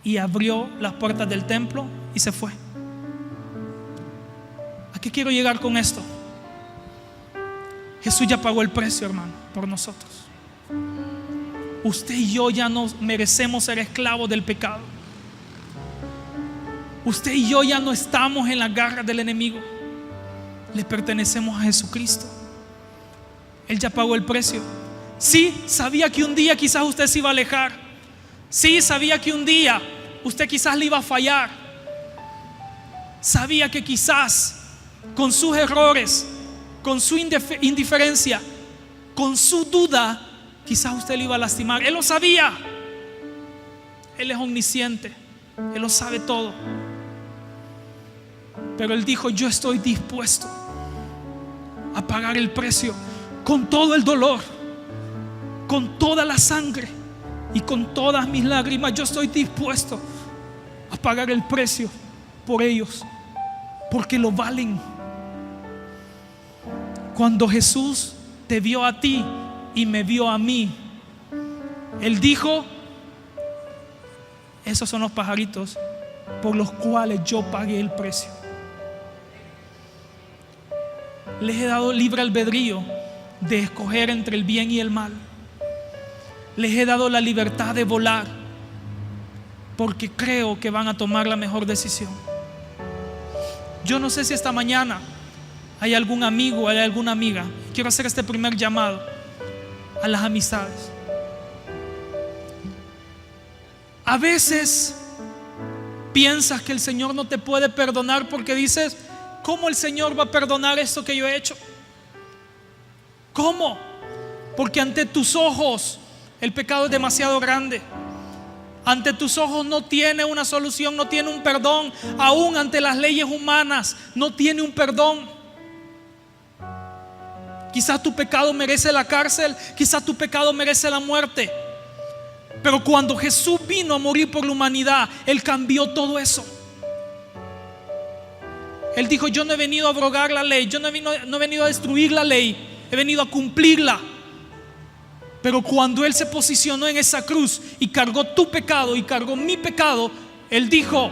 y abrió las puertas del templo y se fue. ¿A qué quiero llegar con esto? Jesús ya pagó el precio, hermano, por nosotros. Usted y yo ya no merecemos ser esclavos del pecado. Usted y yo ya no estamos en las garras del enemigo. Le pertenecemos a Jesucristo. Él ya pagó el precio. Sí, sabía que un día quizás usted se iba a alejar. Sí, sabía que un día usted quizás le iba a fallar. Sabía que quizás con sus errores, con su indiferencia, con su duda, quizás usted le iba a lastimar. Él lo sabía. Él es omnisciente. Él lo sabe todo. Pero Él dijo: yo estoy dispuesto a pagar el precio, con todo el dolor, con toda la sangre y con todas mis lágrimas. Yo estoy dispuesto a pagar el precio por ellos, porque lo valen. Cuando Jesús te vio a ti y me vio a mí, Él dijo: esos son los pajaritos por los cuales yo pagué el precio. Les he dado libre albedrío de escoger entre el bien y el mal. Les he dado la libertad de volar, porque creo que van a tomar la mejor decisión. Yo no sé si esta mañana hay algún amigo, hay alguna amiga. Quiero hacer este primer llamado a las amistades. A veces piensas que el Señor no te puede perdonar porque dices: ¿cómo el Señor va a perdonar esto que yo he hecho? ¿Cómo? Porque ante tus ojos el pecado es demasiado grande. Ante tus ojos no tiene una solución, no tiene un perdón. Aún ante las leyes humanas no tiene un perdón. Quizás tu pecado merece la cárcel, quizás tu pecado merece la muerte. Pero cuando Jesús vino a morir por la humanidad, Él cambió todo eso. Él dijo: yo no he venido a abrogar la ley, yo no he venido a destruir la ley, he venido a cumplirla. Pero cuando Él se posicionó en esa cruz y cargó tu pecado y cargó mi pecado, Él dijo: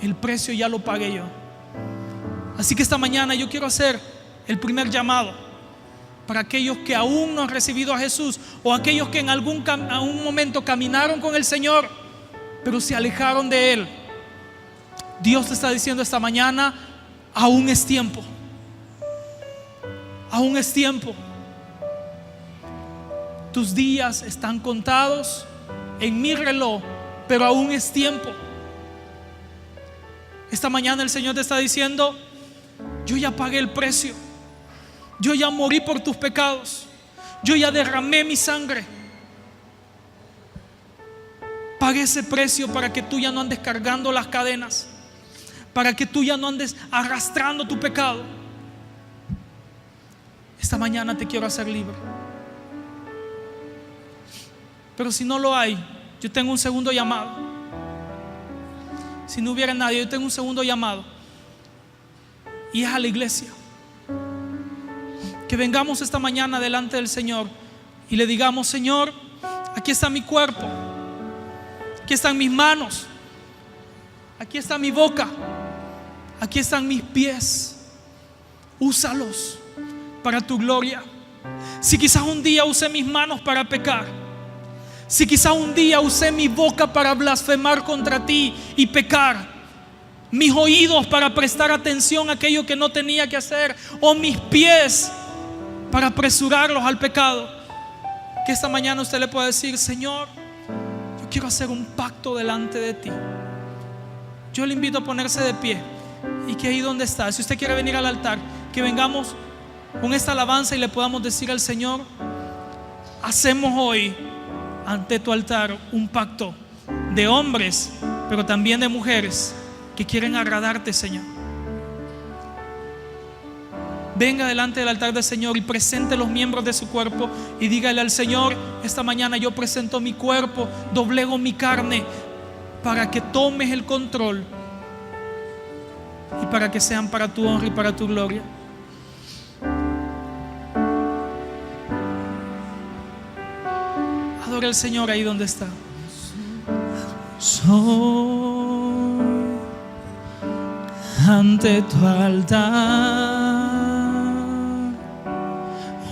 el precio ya lo pagué yo. Así que esta mañana yo quiero hacer el primer llamado para aquellos que aún no han recibido a Jesús, o aquellos que en algún momento caminaron con el Señor pero se alejaron de Él. Dios te está diciendo esta mañana: aún es tiempo. Aún es tiempo. Tus días están contados en mi reloj, pero aún es tiempo. Esta mañana el Señor te está diciendo: yo ya pagué el precio. Yo ya morí por tus pecados. Yo ya derramé mi sangre. Pagué ese precio para que tú ya no andes cargando las cadenas, para que tú ya no andes arrastrando tu pecado. Esta mañana te quiero hacer libre. Pero si no lo hay, yo tengo un segundo llamado. Si no hubiera nadie, yo tengo un segundo llamado, y es a la iglesia. Que vengamos esta mañana delante del Señor y le digamos: Señor, aquí está mi cuerpo, aquí están mis manos, aquí está mi boca, aquí están mis pies. Úsalos para tu gloria. Si quizás un día usé mis manos para pecar, si quizás un día usé mi boca para blasfemar contra ti y pecar, mis oídos para prestar atención a aquello que no tenía que hacer, o mis pies para apresurarlos al pecado, que esta mañana usted le pueda decir: Señor, yo quiero hacer un pacto delante de ti. Yo le invito a ponerse de pie, y que ahí donde está, si usted quiere venir al altar, que vengamos con esta alabanza y le podamos decir al Señor: hacemos hoy ante tu altar un pacto de hombres, pero también de mujeres, que quieren agradarte, Señor. Venga delante del altar del Señor y presente los miembros de su cuerpo y dígale al Señor: esta mañana yo presento mi cuerpo, doblego mi carne para que tomes el control y para que sean para tu honra y para tu gloria. Adora al Señor ahí donde está. Soy ante tu altar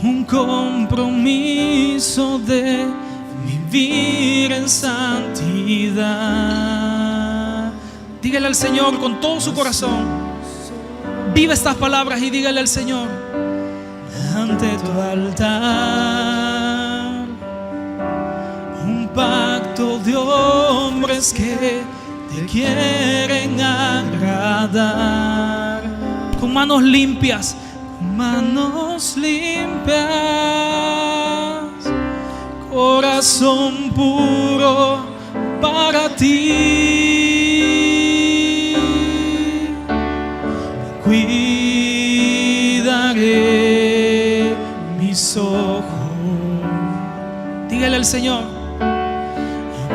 un compromiso de vivir en santidad. Dígale al Señor con todo su corazón. Vive estas palabras y dígale al Señor: ante tu altar un pacto de hombres que te quieren agradar, con manos limpias, corazón puro para ti. Cuidaré mis ojos. Dígale al Señor: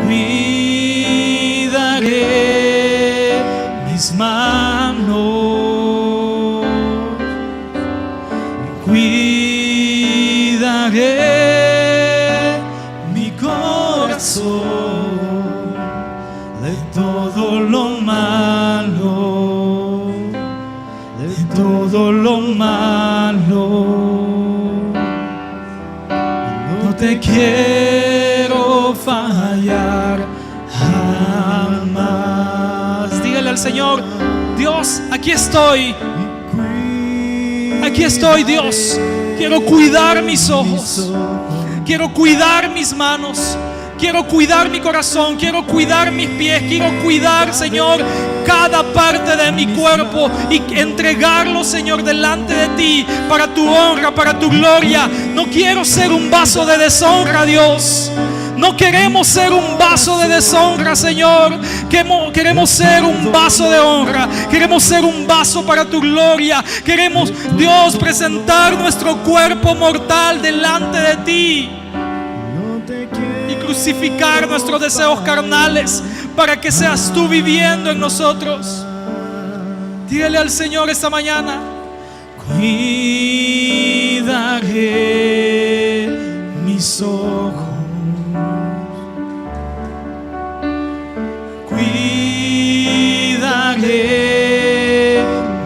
cuidaré mis manos, cuidaré mi corazón de todo lo malo, de todo lo malo. No te quiero fallar jamás. Dígale al Señor: Dios, aquí estoy. Aquí estoy, Dios. Quiero cuidar mis ojos, quiero cuidar mis manos, quiero cuidar mi corazón, quiero cuidar mis pies, quiero cuidar, Señor, cada parte de mi cuerpo y entregarlo, Señor, delante de ti para tu honra, para tu gloria. No quiero ser un vaso de deshonra, Dios. No queremos ser un vaso de deshonra, Señor. Queremos ser un vaso de honra. Queremos ser un vaso para tu gloria. Queremos, Dios, presentar nuestro cuerpo mortal delante de ti y crucificar nuestros deseos carnales para que seas tú viviendo en nosotros. Dígale al Señor esta mañana: cuidaré mis ojos, cuidaré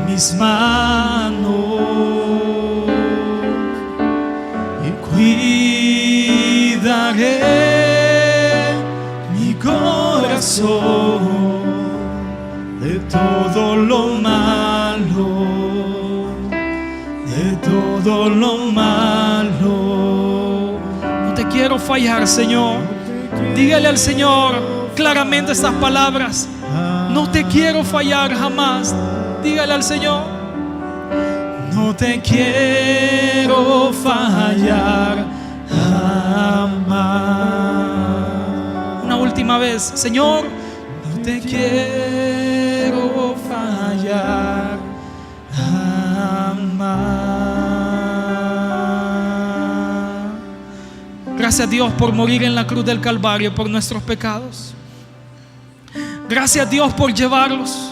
mis manos y cuidaré mi corazón de todo lo malo, de todo lo malo. No te quiero fallar, Señor. Dígale al Señor claramente estas palabras: no te quiero fallar jamás. Dígale al Señor: no te quiero fallar jamás. Una última vez: Señor, no te quiero fallar jamás. Gracias, Dios, por morir en la cruz del Calvario por nuestros pecados. Gracias, Dios, por llevarlos.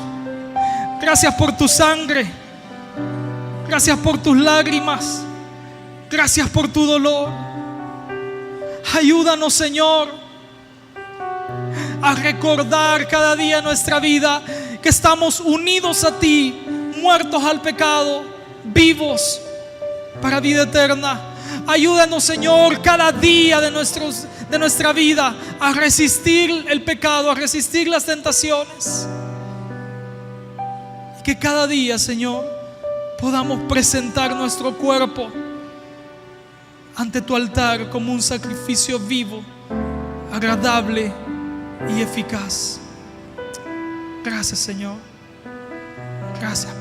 Gracias por tu sangre. Gracias por tus lágrimas. Gracias por tu dolor. Ayúdanos, Señor, a recordar cada día en nuestra vida que estamos unidos a ti, muertos al pecado, vivos para vida eterna. Ayúdanos, Señor, cada día de nuestra vida a resistir el pecado, a resistir las tentaciones. Que cada día, Señor, podamos presentar nuestro cuerpo ante tu altar como un sacrificio vivo, agradable y eficaz. Gracias, Señor. Gracias.